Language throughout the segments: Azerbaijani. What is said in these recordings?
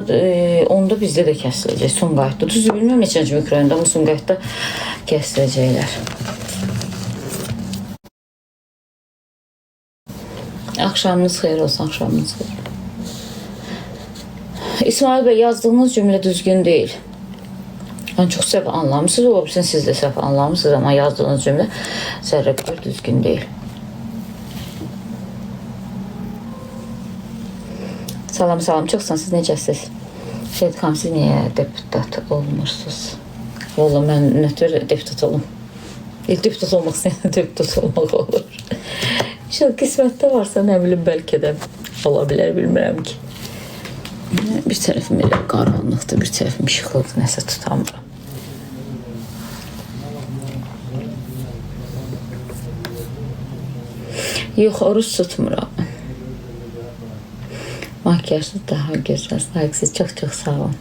saat 10-da bizdə də kəsiləcək Sumqayıtda. Düzü bilmirəm neçənci mikrorayonda, amma Sumqayıtda kəsiləcəklər. Axşamınız xeyir olsun, axşamınız xeyir. İsmail Bey, yazdığınız cümlə düzgün deyil. Ben çok səhv anlamışsınız, olabilir siz de səhv anlamışsınız, ama yazdığınız cümlə zərrə qədər düzgün deyil. Salam, salam, çoxsan, siz necəsiz? Şehidxanım, siz niyə deputat olmursunuz? Valla mən nötr deputat olum. Deputat olmaq istəyən deputat olmaq olur. İnşallah qismətdə varsa, nə bilim, bəlkə də ola bilər, bilmirəm ki. Bir tərəfim elə qaranlıqdır, bir tərəfim işıqlıdır, nəsə tutamıram. Yox, oruç tutmuram. Makyajsız daha gözəl, saygısız, çox-çox sağ olun.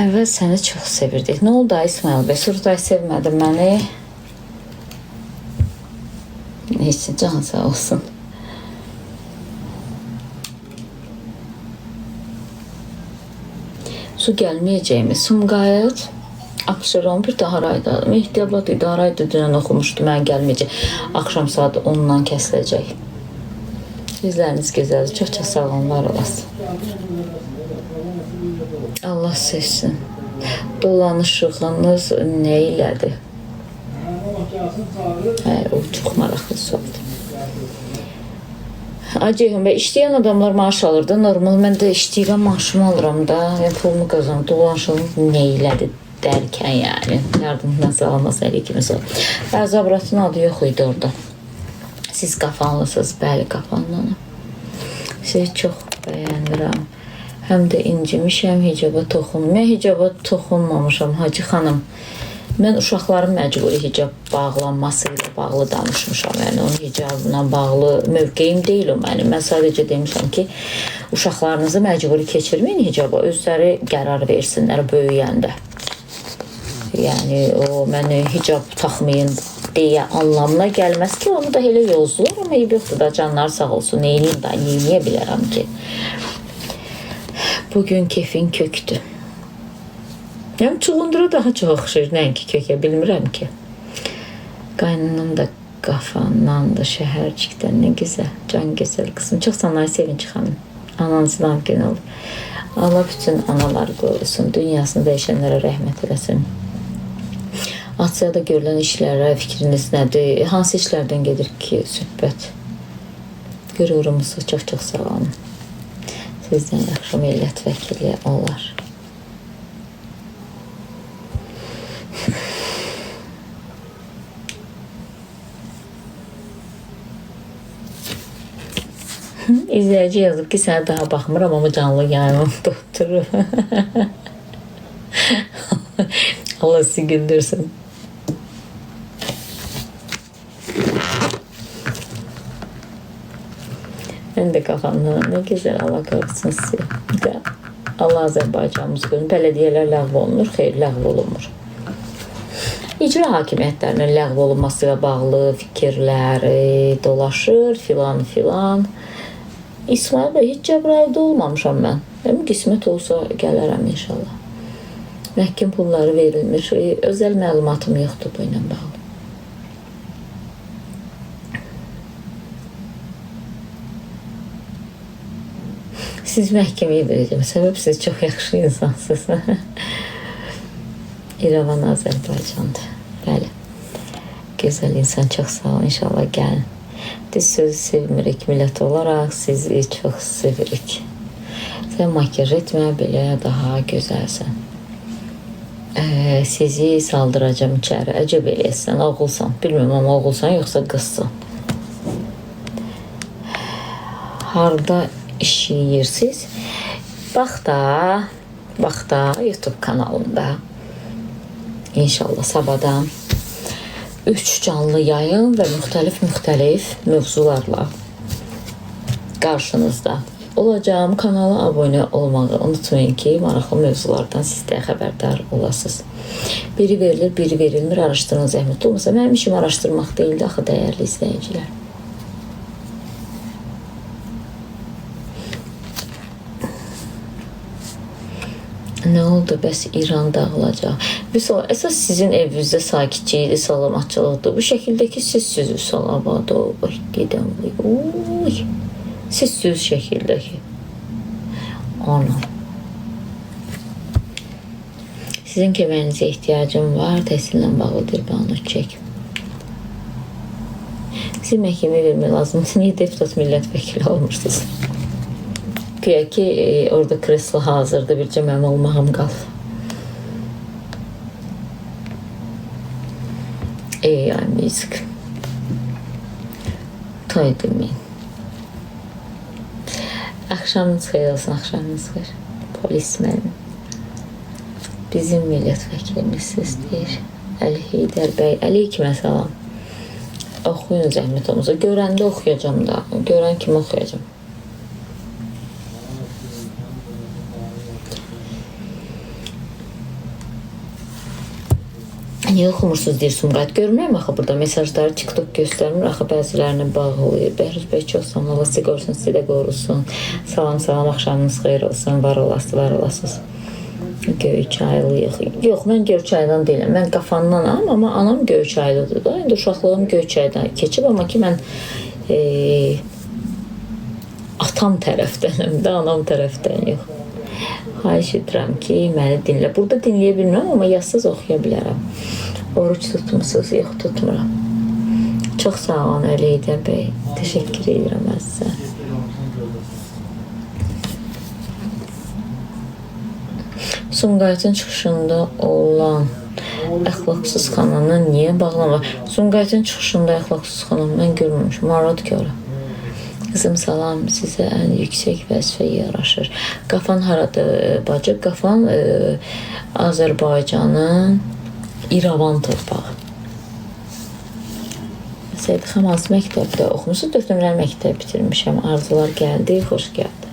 Əvvəl səni çox sevirdik. Nə oldu İsmail Bey? Surday sevmədi məni. Neyse, can sağ olsun. Su gəlməyəcəkmi? Sumqayıt, Abşeron bir daha haraydı. Mehdiabad idi, haraydı, dünən oxumuşdu, mən gəlməyəcək. Axşam saat 10-dan kəsiləcək. Yüzləriniz gözəldir, çox-çox sağ olun, var olasın. Allah sevsin. Dolanışığınız nə ilədir? O çox maraqlı sualdır. Ceyhun Bey, işləyən adamlar maaş alır da, normal. Mən də işləyirəm, maaşımı alıram da, pulumu qazanım, dolanışığınız nə ilədir dərkən, yəni. Yardımdan sağlamaz, əleykümüz ol. Bəzi abratın adı yox idi orada. Siz qafanlısınız, bəli, qafanlıyam. Sizi çox bəyənirəm. Həm də incimişəm, hicaba toxunum. Mən hicaba toxunmamışam, Hacı xanım. Mən uşaqların məcburi hicab bağlanması ilə bağlı danışmışam. Yəni, onun hicabına bağlı mövqeyim deyil o mənim. Mən sadəcə demişəm ki, uşaqlarınızı məcburi keçirməyin hicaba, özləri qərar versinlər böyüyəndə. Yəni, o mənə hicab taxmayın deyə anlamına gəlməz ki, onu da elə yozdular, amma eyb yoxdur da, canlar sağ olsun, neyniyim da, neyniyə bilərəm ki. Bugün kefin köktü. Yəni, çuğundura daha çox oxşayır, nəinki kökə, bilmirəm ki. Qaynanım da qafandandı, şəhərcikdən, nə güzel, can gözəl qızım. Çox sənay sevinç xanım, ananızdan gün olur. Allah bütün analar qorusun, dünyasını dəyişənlərə rəhmət eləsin. Asiyada görülən işlərə fikriniz nədir? Hansı işlərdən gedir ki, söhbət? Qürurumuzu çox-çox sağ olun. Sizdən yaxşı millət vəkili olar. İzləyici yazıb ki, sənə daha baxmıram, amma canlı yayınımda oturur. Allah sizi güldürsün. Mən də qafandan, nə güzel, Allah qorusun sizi. Allah Azərbaycanımız görün, bələdiyyələr ləğv olunur, xeyr, ləğv olunmur. İcra hakimiyyətlərinin ləğv olunması ilə bağlı fikirlər dolaşır, filan. İsmail Bey, hiç Cəbrayılda olmamışam mən. Qismət olsa gələrəm inşallah. Məhkum pulları verilmiş. Özəl məlumatım yoxdur bu ilə bağlı. Siz məhkəməyə verəcəm. Səbəb siz çox yaxşı insansınız. İrəvan Azərbaycandır. Bəli. Gözəl insan, çox sağ ol. İnşallah gəlin. Biz sözü sevmirik millət olaraq, sizi çox sevirik. Sən makyaj etmə, belə daha gözəlsən. Sizi saldıracam içəri. Əcəb eləyəsən, oğulsan. Bilməm, amma oğulsan, yoxsa qızsan. Harada işləyirsiniz? Bax da, YouTube kanalında. İnşallah sabahdan 3 canlı yayın və müxtəlif mövzularla qarşınızda olacağım. Kanala abunə olmağı unutmayın ki, maraqlı mövzulardan siz də xəbərdar olasınız. Biri verilir, biri verilmir, araşdırın, zəhmət olmasa. Mənim işim araşdırmaq deyildi, axı dəyərli izləyicilər. Nə oldu? Bəs İran dağılacaq. Vüsal, əsas sizin evinizdə sakitçilik, salamatçılıqdır. Bu şəkildəki sizsiz Vüsal Abadov. Gedən. Uy. Sizsiz şəkildəki. Anam. Sizin köməyinizə ehtiyacım var. Təhsillə bağlıdır. Bana çək. Siz məhkəməyə vermək lazımdır. Niyə deputat millət vəkili olmursunuz? Güya ki, orada kreslo hazırdır. Bircə mənim olmağım qalır. Ay müzik. Toy demeyin. Axşamınız xeyir olsun, axşamınız xeyir. Polismənim. Bizim millət vəkilimiz deyir. Əli Heydər bəy. Əleykümə salam. Oxuyun zəhmət olmasa. Görəndə oxuyacam da. Görən kimi oxuyacam. Niyə oxumursunuz deyir Sumqayıt? Görmürəm axı burada mesajları TikTok göstərmir. Axı bəzilərini bağlayır. Bəhruz bəy çox sağ olun. Allah sizi qorusun, sizi də qorusun. Salam, salam. Axşamınız xeyir olsun. Var olasınız, var olasınız. Göyçaylıyıq. Yox, mən Göyçaydan deyiləm. Mən Qafandanam, amma anam Göyçaylıdır da. İndi uşaqlığım Göyçaydan keçib, amma ki mən atam tərəfdənəm də, anam tərəfdən yox. Xahiş edirəm ki, məni dinlə. Burada dinləyə bilmirəm, amma yazsız oxuya bilərəm. Oruç tutmusunuz, yox, tutmuram. Çox sağ olun, Əli Heydər bəy. Təşəkkür edirəm sizə. Sumqayıtın çıxışında olan əxlaqsız xanımla niyə bağlanma? Sumqayıtın çıxışında əxlaqsız xanım mən görməmişim. Marad görə. Qızım salam, sizə ən yüksək vəzifə yaraşır. Qafan haradır bacı? Qafan Azərbaycanın İrəvan torpağı. Seyid xanım hansı məktəbdə oxumusunuz? 4 nömrəli məktəb bitirmişəm. Arzular gəldi, xoş gəldi.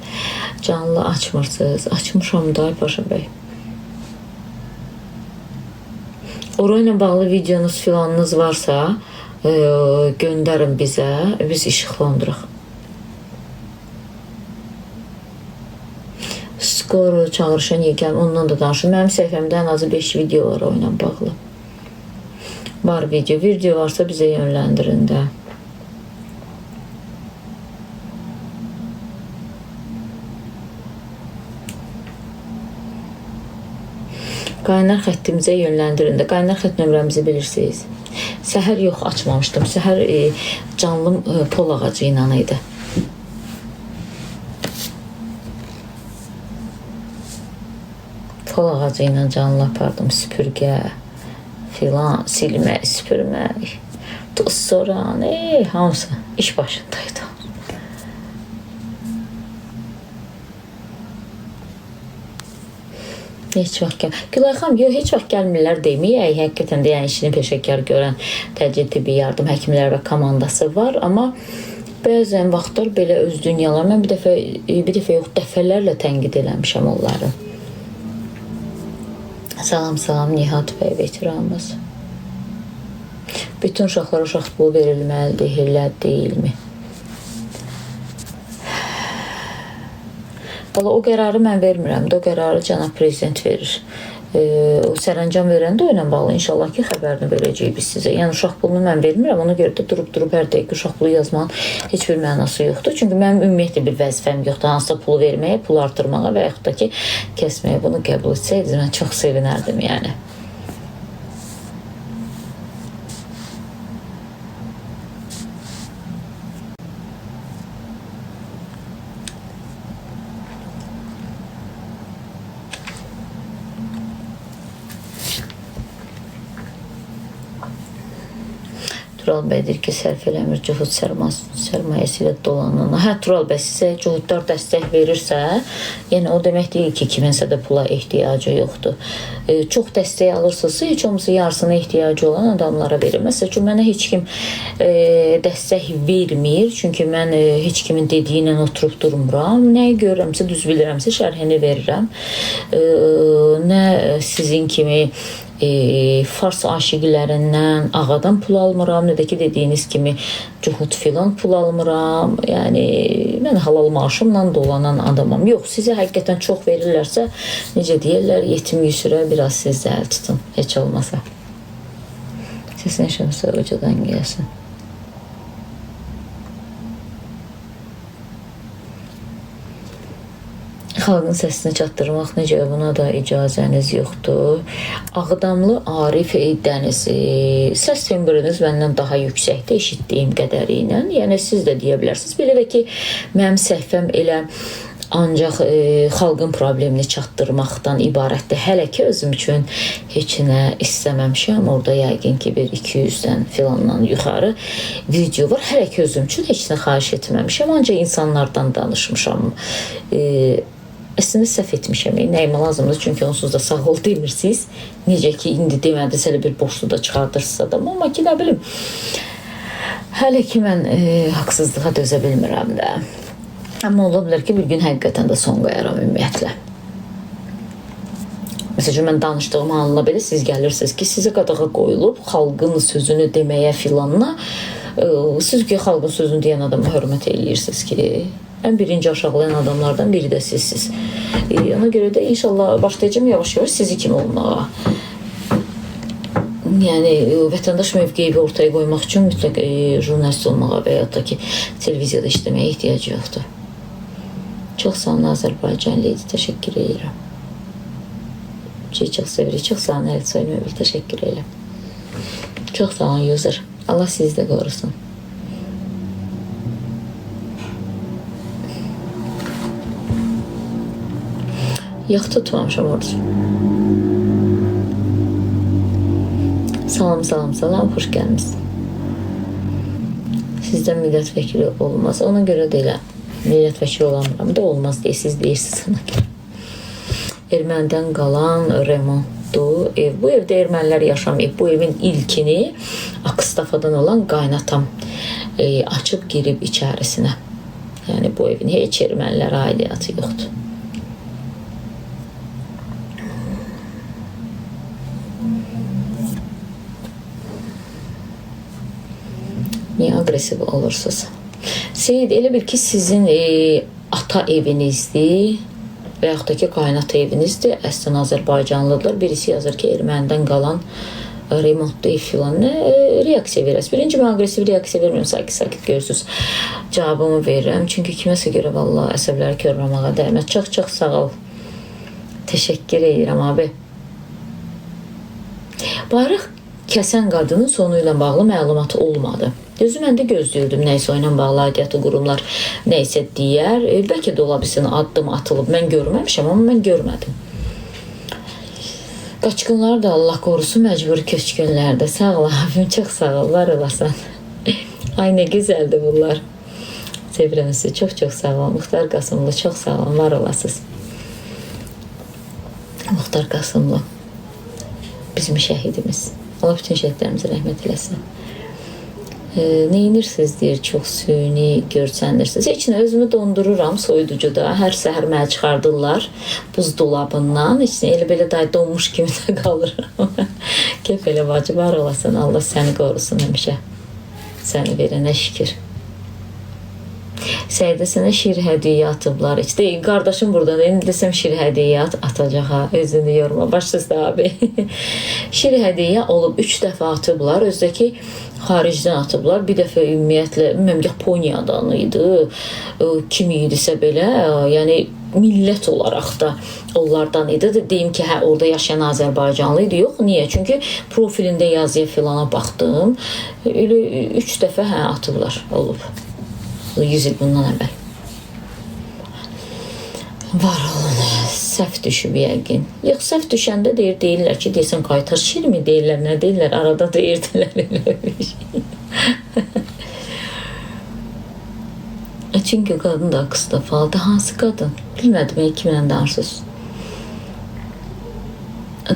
Canlı açmırsınız. Açmışam da Paşa bəy. Orayla bağlı videonuz filanınız varsa göndərin bizə, biz işıqlandıraq. Skor çağırışa niyə gəlmir? Ondan da danışım. Mənim səhifəmdə ən azı 5 video var oyla bağlı. Var video varsa bizə yönləndirin də. Qaynar xəttimizə yönləndirin də. Qaynar xətt nömrəmizi bilirsiniz. Səhər yox, açmamışdım. Səhər canlı pol ağacı ilə idi. Pol ağacı ilə canlı apardım. Süpürgə filan, silmək, süpürmək. Tuz soran, hamısı iş başındaydı. Heç vaxt gəl. Gülay xanım, yox, heç vaxt gəlmirlər deməyək. Həqiqətən də yəni işini peşəkar görən təcili tibbi yardım həkimləri və komandası var, amma bəzən vaxtlar belə öz dünyalar. Mən bir dəfə yox, dəfələrlə tənqid eləmişəm onları. Salam, salam, Nihat bəy, veteranımız. Bütün uşaqlara uşaq pulu verilməlidir, elə deyilmi? Valla o qərarı mən vermirəm də, o qərarı cənab prezident verir. O sərəncam verəndə o ilə bağlı inşallah ki, xəbərini verəcəyik biz sizə. Yəni uşaq pulunu mən vermirəm, ona görə də durub hər dəqiqə uşaq pulu yazmanın heç bir mənası yoxdur. Çünki mənim ümumiyyətlə bir vəzifəm yoxdur. Hansısa pulu verməyə, pul artırmağa və yaxud da ki, kəsməyə bunu qəbul etsəydiniz, mən çox sevinərdim yəni. Tural bəy deyir ki, sərf eləmir, cühud sərmayəsi ilə dolanana. Hə, Tural bəy sizə cühudlar dəstək verirsə, yəni o demək deyil ki, kiminsə də pula ehtiyacı yoxdur. Çox dəstək alırsınızsa, heç olmasa yarısına ehtiyacı olan adamlara verir. Məsələn ki, mənə heç kim dəstək vermir, çünki mən heç kimin dediyi ilə oturub durmuram. Nəyi görürəmsə, düz bilirəmsə, şərhini verirəm. Nə sizin kimi fars aşiqlərindən ağadan pul almıram, nə də ki dediyiniz kimi cuhud filan pul almıram. Yəni mən halal maaşımla dolanan adamam. Yox, sizə həqiqətən çox verirlərsə, necə deyirlər, yetim yüsürə biraz siz də əl tutun, heç olmasa. Səsin şəmsə ucadan gəlsin. Xalqın səsini çatdırmaq necə, buna da icazəniz yoxdur. Ağdamlı Arif Dəniz, səs tembriniz məndən daha yüksəkdir eşitdiyim qədəri ilə. Yəni siz də deyə bilərsiniz. Belə də ki, mənim səhvəm elə ancaq xalqın problemini çatdırmaqdan ibarətdir. Hələ ki özüm üçün heç nə istəməmişəm. Orada yəqin ki bir 200-dən filandan yuxarı video var. Hələ ki özüm üçün heç nə xahiş etməmişəm. Ancaq insanlardan danışmışam. Əslində səhv etmişəm. Nəyimə lazımdır? Çünki onsuz da sağ ol demirsiniz. Necə ki indi demədisə elə bir boşluq da çıxardırsınız adam. Amma ki nə bilim. Hələ ki mən haqsızlığa dözə bilmirəm də. Amma ola bilər ki bir gün həqiqətən də son qoyaram ümumiyyətlə. Məsələn, mən danışdığım anla belə siz gəlirsiniz ki, sizə qadağa qoyulub xalqın sözünü deməyə filanla. Siz ki xalqın sözünü deyən adama hörmət eləyirsiniz ki, ən birinci aşağılayan adamlardan biri də sizsiniz. Ona görə də inşallah başlayacağım yavaş-yavaş sizi kimi olmağa. Yəni vətəndaş mövqeyi ortaya qoymaq üçün mütləq jurnalist olmağa və ya da ki televiziyada işləməyə ehtiyac yoxdur. Çox sağ olun Azərbaycanlı idi, təşəkkür edirəm. Çox sevirik, çox sağ olun Əlsoy Möbil, təşəkkür edirəm. Çox sağ olun user, Allah sizi də qorusun. Yax tutmamışam orada. Salam, xoş gəlmişsiniz. Sizdən millət vəkili olmaz. Ona görə deyiləm. Millət vəkili olamıram da olmaz deyə siz deyirsiniz ona görə. Ermənidən qalan remontdur ev. Bu evdə ermənilər yaşamayıb. Bu evin ilkini Akstafadan olan qaynatam açıb girib içərisinə. Yəni bu evin heç ermənilərə aidiyyatı yoxdur. Niyə agresiv olursunuz? Seyid, elə bil ki, sizin ata evinizdir və yaxud da ki, qaynata evinizdir. Əslən Azərbaycanlıdırlar. Birisi yazır ki, ermənidən qalan remontda ev filan. Reaksiya verəsiz. Birinci, mən agresiv reaksiya vermirəm. Sakit görürsünüz. Cavabımı verirəm. Çünki kiməsə görə vallahi əsəbləri körməməyə dəyməz. Çox sağ ol. Təşəkkür edirəm abi. Bayraq kəsən qadının sonu ilə bağlı məlumatı olmadı. Düzü mən də gözləyirdim, nəysə o ilə bağlı aidiyyatı qurumlar nəysə deyər. Bəlkə də ola bilsin addım atılıb. Mən görməmişəm, amma mən görmədim. Qaçqınlar da Allah qorusun, məcburi köçkünlərdə. Sağ ol abim, çox sağ ol, var olasan. Ay, nə gözəldir bunlar. Sevirəm sizi, çox sağ ol. Muxtar Qasımlı, çox sağ ol, var olasınız. Muxtar Qasımlı, bizim şəhidimiz. Allah bütün şəhidlərimizə rəhmət eləsin. Neyinirsiniz deyir, çox süni görsənirsiniz. Heç nə, özümü dondururam soyuducuda. Hər səhər mənə çıxardırlar buzdolabından. Heç nə, elə belə day donmuş kimi də qalıram. Kef elə bacı, var olasın. Allah səni qorusun həmişə. Səni verənə şükür. Səyidə sənə şir hədiyyə atıblar. İşte qardaşım buradan, indi desəm şir hədiyyə atacaq ha, özünü yorma. Başsızda abi. Şir hədiyyə olub 3 dəfə atıblar. Özdəki xaricdən atıblar. Bir dəfə ümumiyyətlə, bilməm, Yaponiyadan idi. Kim idisə belə, yəni millət olaraq da onlardan idi. Deyim ki, hə, orada yaşayan Azərbaycanlı idi. Yox, niyə? Çünki profilində yazıya filana baxdım. Elə 3 dəfə hə, atıblar olub. 100 il bundan əvvəl. Var olun, səhv düşüb yəqin. Yox, səhv düşəndə deyirlər ki, deyirsən qaytar şir mi deyirlər, nə deyirlər, arada deyirdilər elə bir şey. Çünki qadın da qısta faldı. Hansı qadın? Bilmədim, kimlə danışırsınız.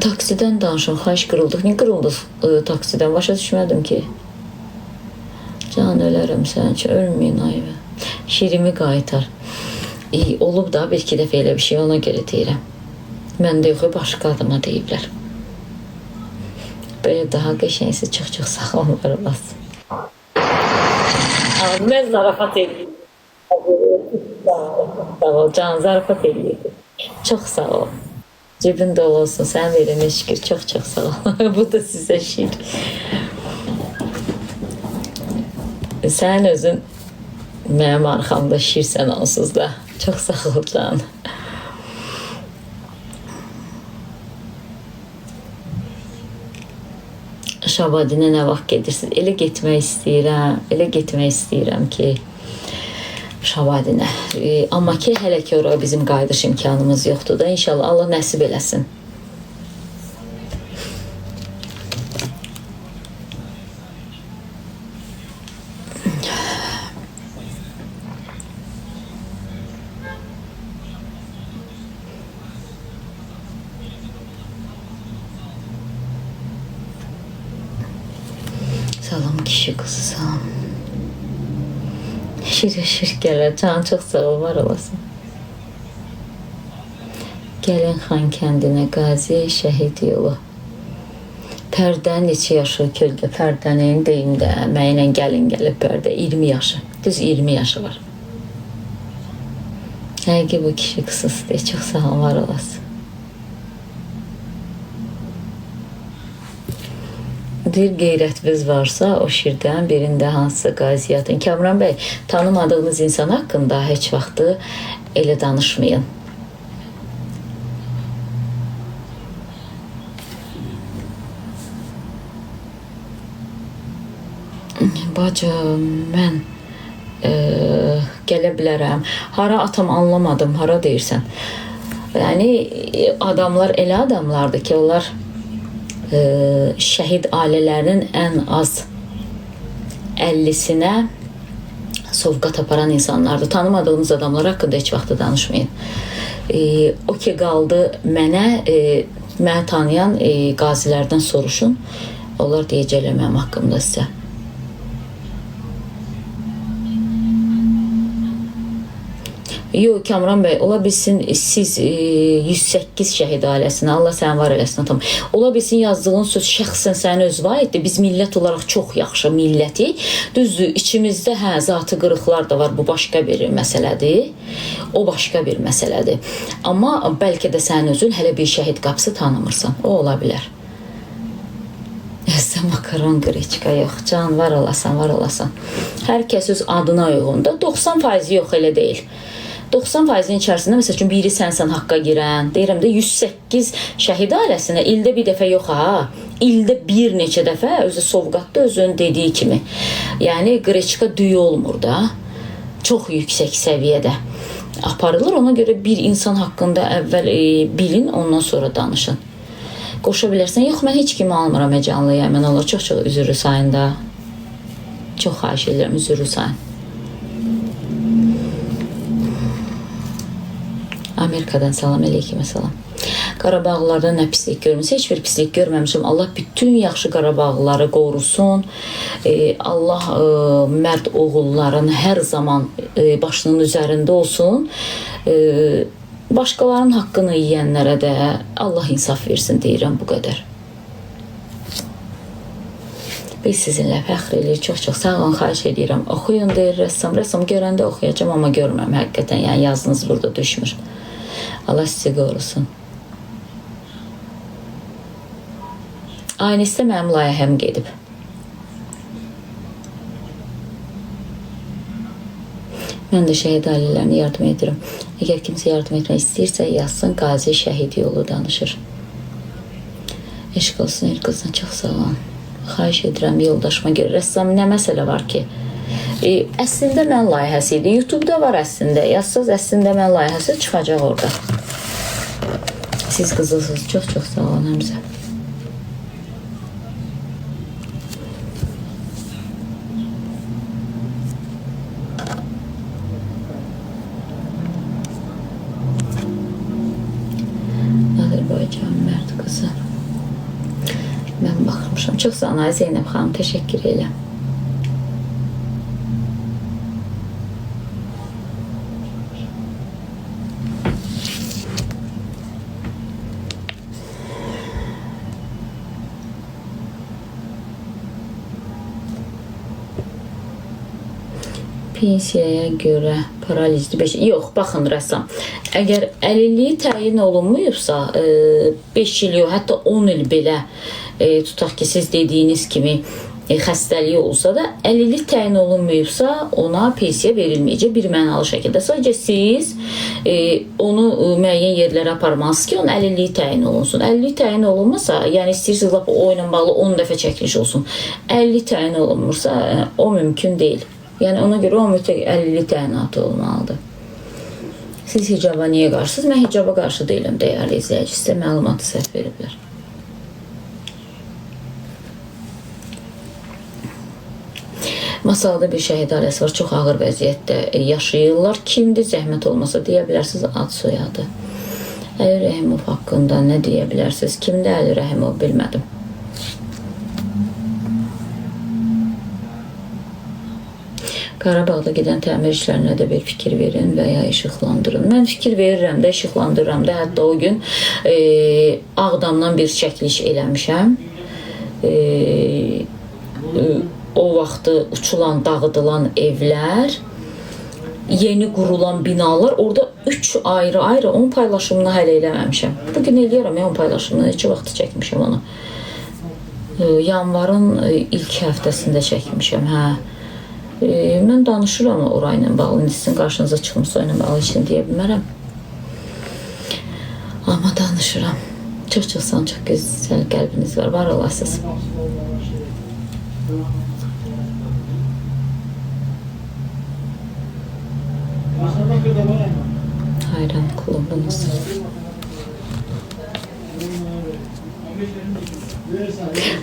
Taksidən danışın, xahiş qırıldıq. Niyə qırıldıq taksidən? Başa düşmədim ki. Can ölərəm sənin üçün, ölməyin ayvə. Şirimi qaytar. Olub da bir-iki dəfə elə bir şey, ona görə deyirəm. Mən də yox, başqa adama deyiblər. Belə daha qəşəngsi çox sağ olun, var olasın. Mən zarafat edirəm. Sağ ol, can zarafat edirəm. Çox sağ ol. Cebin dolu olsun, sən verilmiş şükür. Çox sağ ol. Bu da sizə şiir. Sən özün mənim arxamda şirsən onsuz da. Çox sağ ol can. Şabadinə nə vaxt gedirsiniz? Elə getmək istəyirəm ki, Şabadinə. Amma ki, hələ ki oraya bizim qayıdış imkanımız yoxdur da. İnşallah Allah nəsib eləsin. Salam kişi qızı, salam. Şir gələr. Can çox sağ ol, var olasın. Gəlin xan kəndinə qazi şəhid yolu. Pərdə neçə yaşı köldə pərdənin deyim də mənlə gəlin gəlib pərdə 20 yaşı. Düz 20 yaşı var. Həqiqi bu kişi qısasıdır. Çox sağ ol, var olasın. Bir qeyrətiniz varsa o şirdən birində hansısa qaziyyatın. Kamran bəy, tanımadığınız insan haqqında heç vaxtı elə danışmayın. Bacım, mən gələ bilərəm. Hara atam anlamadım, hara deyirsən. Yəni adamlar elə adamlardır ki, onlar şəhid ailələrinin ən az 50-sinə sovqat aparan insanlardır. Tanımadığınız adamlar haqqında heç vaxt danışmayın. O ki qaldı mənə tanıyan qazilərdən soruşun. Onlar deyəcəklər mənim haqqımda sizə. Yox, Kamran bəy, ola bilsin siz 108 şəhid ailəsinə, Allah sənin var eləsin atam. Ola bilsin yazdığın söz şəxsən sənin özünə aiddir. Biz millət olaraq çox yaxşı milləti. Düzdür, içimizdə zatı qırıqlar da var. Bu başqa bir məsələdir. O başqa bir məsələdir. Amma bəlkə də sənin özün hələ bir şəhid qapısı tanımırsan. O ola bilər. Sən makaron qreçka yox. Can, var olasan, var olasan. Hər kəs öz adına uyğunda. 90% yox, elə deyil. 90%-in içərisində, məsəl üçün, biri sənsən haqqa girən, deyirəm də 108 şəhid ailəsinə ildə bir dəfə yox ha, ildə bir neçə dəfə özü sovqatda özünün dediyi kimi. Yəni, qreçka düyü olmur da, çox yüksək səviyyədə aparılır. Ona görə bir insan haqqında əvvəl bilin, ondan sonra danışın. Qoşa bilərsən, yox, mən heç kimi almıram canlıya, mən onlar çox üzürlü sayında. Çox xahiş edirəm, üzürlü sayın. Amerikadan salam, aleyküm salam. Qarabağlılardan nə pislik görmüşsün? Heç bir pislik görməmişim. Allah bütün yaxşı Qarabağlıları qorusun. Allah mərd oğulların hər zaman başının üzərində olsun. Başqalarının haqqını yiyənlərə də Allah insaf versin deyirəm, bu qədər. Biz sizinlə fəxr edirik. Çox sağ olun, xahiş edirəm. Oxuyun deyir rəssam. Rəssam görəndə oxuyacağım, amma görməm həqiqətən. Yəni yazınız burada düşmür. Allah sizi qorusun. Aynısı mənim layihəm gedib. Mən də şəhid ailələrinə yardım edirəm. Əgər kimsə yardım etmək istəyirsə, yazsın, qazi şəhid yolu danışır. Eşq olsun, el qızına çox sağ olun. Xahiş edirəm yoldaşıma görə. Rəssam nə məsələ var ki? Əslində mən layihəsi idi. YouTube-da var əslində. Yazsaz əslində mən layihəsi çıxacaq orada. Siz qızılsınız. Çox sağ olun Həmzə. Azərbaycan mərd qızı. Mən baxmışam. Çox sağ olun Zeynəb xanım. Təşəkkür edirəm. Pensiyaya görə paralizli 5. Yox, baxın rəssam. Əgər əlilliyi təyin olunmayıbsa, 5 il yox, hətta 10 il belə tutaq ki, siz dediyiniz kimi xəstəliyi olsa da, əlillik təyin olunmayıbsa, ona pensiya verilməyəcək bir mənalı şəkildə. Sadəcə siz onu müəyyən yerlərə aparmalısınız ki, onun əlilliyi təyin olunsun. Əlillik təyin olunmasa, yəni istəyirsiniz lap o ilə bağlı 10 dəfə çəkiliş olsun. Əlillik təyin olunmursa, o mümkün deyil. Yəni ona görə o mütləq əlillik təyinatı olmalıdır. Siz hicaba niyə qarşısınız? Mən hicaba qarşı deyiləm, dəyərli izləyici. Sizə məlumatı səhv veriblər. Masalada bir şəhid ailəsi var, çox ağır vəziyyətdə yaşayırlar. Kimdir, zəhmət olmasa deyə bilərsiniz, ad soyadı. Əli Rəhimov haqqında nə deyə bilərsiniz? Kimdir Əli Rəhimov, bilmədim. Qarabağda gedən təmir işlərinə də bir fikir verin və ya işıqlandırın. Mən fikir verirəm də, işıqlandırıram da. Hətta o gün Ağdamdan bir çəkiliş eləmişəm. O vaxtı uçulan, dağıdılan evlər, yeni qurulan binalar, orada 3 ayrı-ayrı onun paylaşımını hələ eləməmişəm. Bugün eləyərəm, onun paylaşımını, neçə vaxtı çəkmişəm onu. Yanvarın ilk həftəsində çəkmişəm, hə. Mən danışıram orayla bağlı, indi sizin qarşınıza çıxmışsa oyla bağlı işini deyə bilmərəm. Amma danışıram. Çox-çox sağ olun, çox gözəl qəlbiniz var, var olasınız. Hayran klubunuz.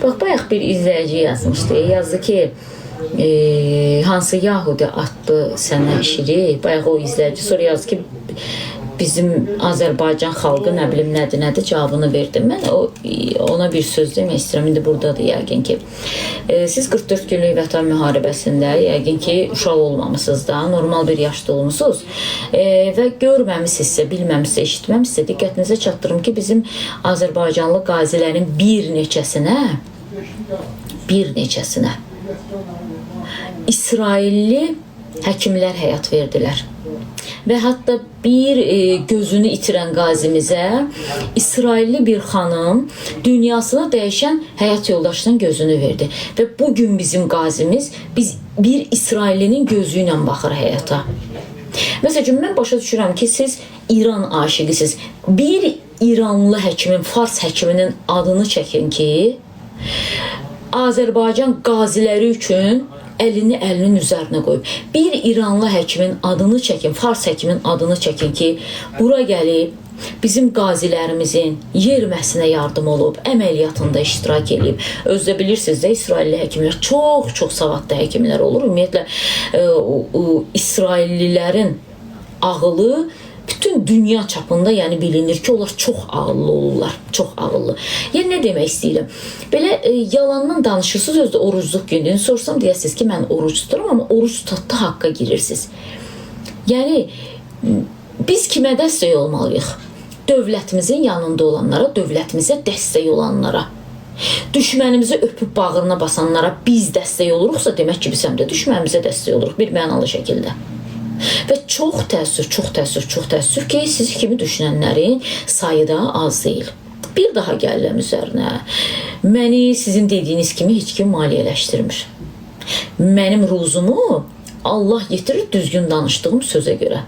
Bax, bayaq bir izləyici yazmışdı. Yazdı ki, hansı Yahudi atdı sənə işiri? Bayaq o izləyici sonra yazdı ki, bizim Azərbaycan xalqı nə bilim nədir cavabını verdim. Mən ona bir söz demək istəyirəm. İndi buradadır yəqin ki. Siz 44 günlük vətən müharibəsində yəqin ki, uşaq olmamışsınız da, normal bir yaşda olmuşsunuz və görməmişsinizsə, bilməmişsə, eşitməmişsə, diqqətinizə çatdırım ki, bizim Azərbaycanlı qazilərin bir neçəsinə İsrailli həkimlər həyat verdilər. Və hətta bir gözünü itirən qazimizə İsrailli bir xanım dünyasına dəyişən həyat yoldaşının gözünü verdi. Və bugün bizim qazimiz bir İsraillinin gözü ilə baxır həyata. Məsələn, mən başa düşürəm ki, siz İran aşiqisiniz. Bir İranlı həkimin, Fars həkiminin adını çəkin ki, Azərbaycan qaziləri üçün əlini əlinin üzərinə qoyub. Bir İranlı həkimin adını çəkin, Fars həkimin adını çəkin ki, bura gəlib bizim qazilərimizin yeriməsinə yardım olub, əməliyyatında iştirak edib. Özdə bilirsiniz də, İsrailli həkimlər çox savadlı həkimlər olur. Ümumiyyətlə, İsraillilərin ağılı bütün dünya çapında yəni bilinir ki, onlar çox ağıllı olurlar, çox ağıllı. Yəni nə demək istəyirəm? Belə yalandan danışırsınız, özdə orucluq gündür. Sorsam deyəsiniz ki, mən oruc tuturam, amma oruc tutda haqqa girirsiniz. Yəni biz kimə dəstək olmalıyıq? Dövlətimizin yanında olanlara, dövlətimizə dəstək olanlara. Düşmənimizi öpüb bağrına basanlara biz dəstək oluruqsa, demək ki, biz həm də düşmənimizə dəstək oluruq bir mənalı şəkildə. Və çox təəssüf ki, siz kimi düşünənlərin sayı da az deyil. Bir daha gəlirəm üzərinə. Məni sizin dediyiniz kimi heç kim maliyyələşdirmir. Mənim ruzumu Allah yetirir düzgün danışdığım sözə görə.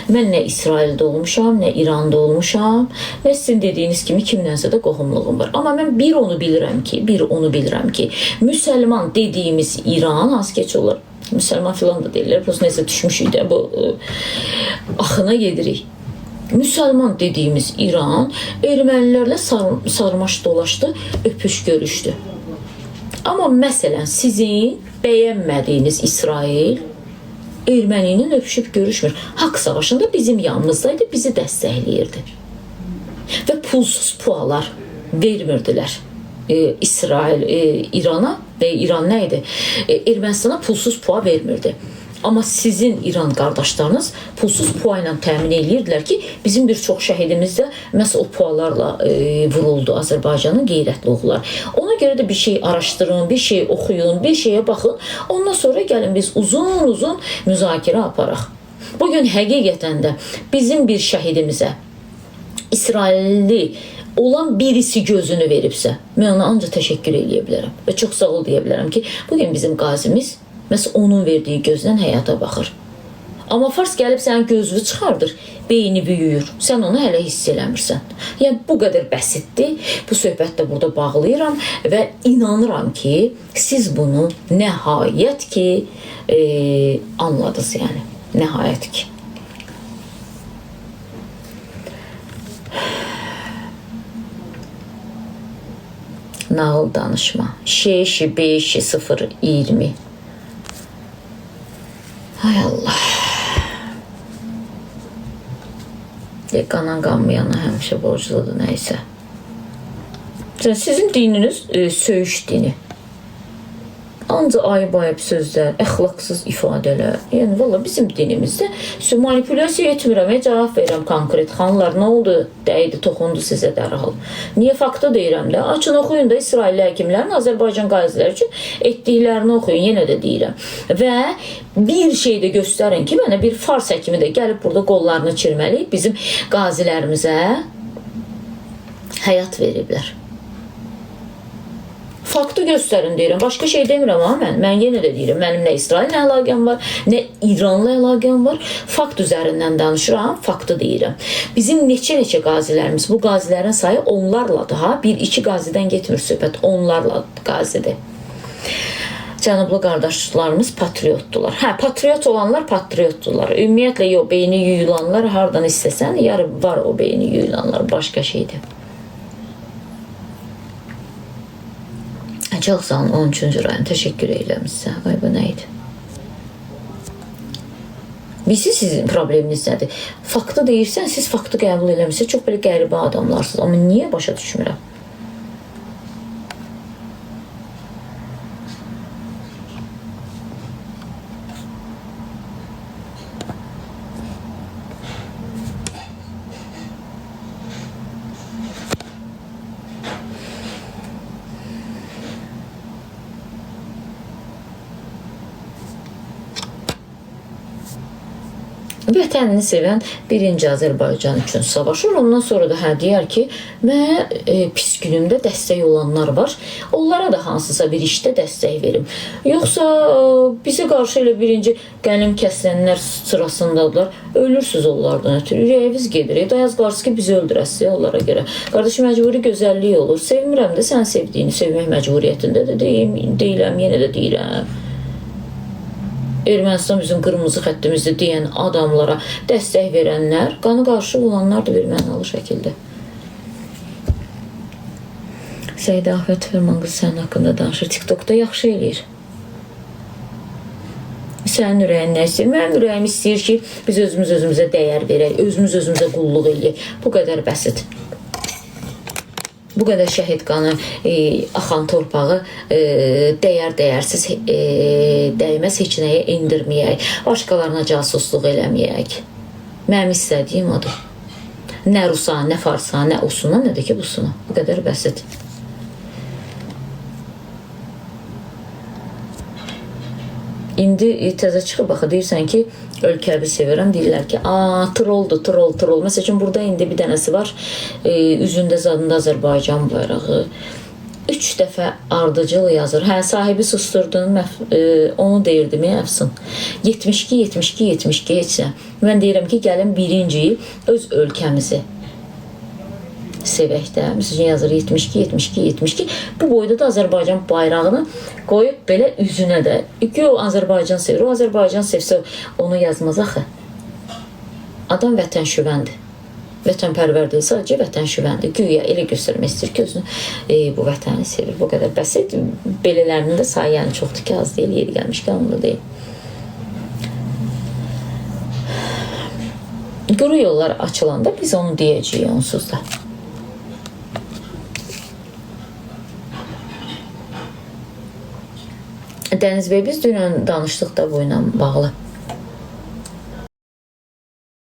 Mən nə İsraildə olmuşam, nə İranda olmuşam, nə sizin dediyiniz kimi kimlənsə də qohumluğum var. Amma mən bir onu bilirəm ki, müsəlman dediyimiz İran az keç olur. Müsəlman filan da deyirlər, prosto nəsə düşmüşük də bu axına gedirik. Müsəlman dediyimiz İran ermənilərlə sarmaş dolaşdı, öpüş görüşdü. Amma məsələn, sizin bəyənmədiyiniz İsrail erməni ilə öpüşüb görüşmür. Haqq savaşında bizim yanımızdaydı, bizi dəstəkləyirdi. Və pulsuz pualar vermirdilər İsrail İrana və İran nə idi? Ermənistana pulsuz pua vermirdi. Amma sizin İran qardaşlarınız pulsuz pua ilə təmin edirdilər ki, bizim bir çox şəhidimiz də məhz o pualarla vuruldu Azərbaycanın qeyrətli oğullar. Ona görə də bir şey araşdırın, bir şey oxuyun, bir şeyə baxın. Ondan sonra gəlin biz uzun-uzun müzakirə aparaq. Bugün həqiqətən də bizim bir şəhidimizə İsrailli olan birisi gözünü veribsə, mən ona ancaq təşəkkür edə bilərəm və çox sağ ol deyə bilərəm ki, bugün bizim qazimiz məhz onun verdiyi gözdən həyata baxır. Amma fars gəlib sənin gözünü çıxardır, beyni büyüyür. Sən onu hələ hiss eləmirsən. Yəni, bu qədər bəsitdir. Bu söhbətdə burada bağlayıram və inanıram ki, siz bunu nəhayət ki, anladınız yəni. Nəhayət ki. Nağıl danışma. 6-5-0-20. Hay Allah. Qanan qanmayana həmişə borcludur, nəysə. Sizin dininiz söyüş dini. Ancaq ayıb-ayıb sözlər, əxlaqsız ifadələr. Yəni, valla bizim dinimizdə manipulyasiya etmirəm, cavab verirəm konkret. Xanlar, nə oldu? Dəydi, toxundu sizə dərhal. Niyə faktı deyirəm də? Açın, oxuyun da İsrailli həkimlərin Azərbaycan qazilər üçün etdiklərini oxuyun, yenə də deyirəm. Və bir şey də göstərin ki, mənə bir fars həkimi də gəlib burada qollarını çirməliyib bizim qazilərimizə həyat veriblər. Faktı göstərin deyirəm. Başqa şey demirəm ha mən. Mən yenə də deyirəm. Mənim nə İsraillə əlaqəm var, nə İranla əlaqəm var. Fakt üzərindən danışıram, faktı deyirəm. Bizim neçə-neçə qazilərimiz, bu qazilərin sayı onlarladır ha. Bir-iki qazidən getmir söhbət. Onlarla qazidir. Cənublu qardaşlarımız patriotdular. Hə, patriot olanlar patriotdular. Ümumiyyətlə, yox, beyni yuyulanlar hardan istəsən, yarı var o beyni yuyulanlar. Başqa şeydir. Çox sağ olun, 13-cü rayon. Təşəkkür edirəm sizə. Ay, bu nə idi? Bilsiniz, sizin probleminiz nədir? Faktı deyirsən, siz faktı qəbul eləmişsiniz. Çox belə qəribə adamlarsınız. Amma niyə başa düşmürəm? Vətənini sevən birinci Azərbaycan üçün savaşır. Ondan sonra da deyər ki, mən pis günümdə dəstək olanlar var. Onlara da hansısa bir işdə dəstək verim. Yoxsa bizə qarşı elə birinci qənim kəsilənlər sırasındadılar. Ölürsüz onlardan ötürü. Ürəyiniz gedir. Dayaz qarşı ki, bizi öldürəsiz onlara görə. Qardaşı, məcburi gözəllik olur. Sevmirəm də sən sevdiyini sevmək məcburiyyətində də deyiləm, yenə də deyirəm. Ermənistan bizim qırmızı xəttimizdir deyən adamlara dəstək verənlər, qanı qarşı olanlar da bir mənalı şəkildə. Səidə Afət Fərman qız sənin haqqında danışır. TikTokda yaxşı eləyir. Sənin ürəyin nə istəyir? Mənim ürəyim istəyir ki, biz özümüzə dəyər verək, özümüzə qulluq eləyək. Bu qədər bəsit. Bu qədər şəhid qanı, axan torpağı dəyər-dəyərsiz dəyməz, heç nəyə indirməyək, başqalarına casusluq eləməyək. Mənim istədiyim odur. Nə rusa, nə farsa, nə osuna, nə də ki busuna. Bu qədər bəsit. İndi təzə çıxıb baxı, deyirsən ki, ölkəvi sevirəm, deyirlər ki, trolldur, troll. Məsəl üçün, burada indi bir dənəsi var, üzündə zadında Azərbaycan bayrağı. 3 dəfə ardıcıl yazır. Hə, sahibi susturdun, onu deyirdim, əfsun. 72 heç nə. Mən deyirəm ki, gəlin birinci öz ölkəmizi sevək də. Məsələn, yazır 72. Bu boyda da Azərbaycan bayrağını qoyub belə üzünə də. Ki, o Azərbaycan sevir. O Azərbaycan sevsə onu yazmaz axı. Adam vətənşüvəndir. Vətənpərvərdir, sadəcə vətənşüvəndir. Güya elə göstərmək istəyir ki, özünü bu vətəni sevir. Bu qədər bəsit. Belələrinin də sayı yəni çoxdur ki, az deyil, yeri gəlmişkən onu da deyil. Quru yollar açılanda biz onu deyəcəyik onsuz da. Dəniz bəy, biz dünən danışdıq da bu ilə bağlı.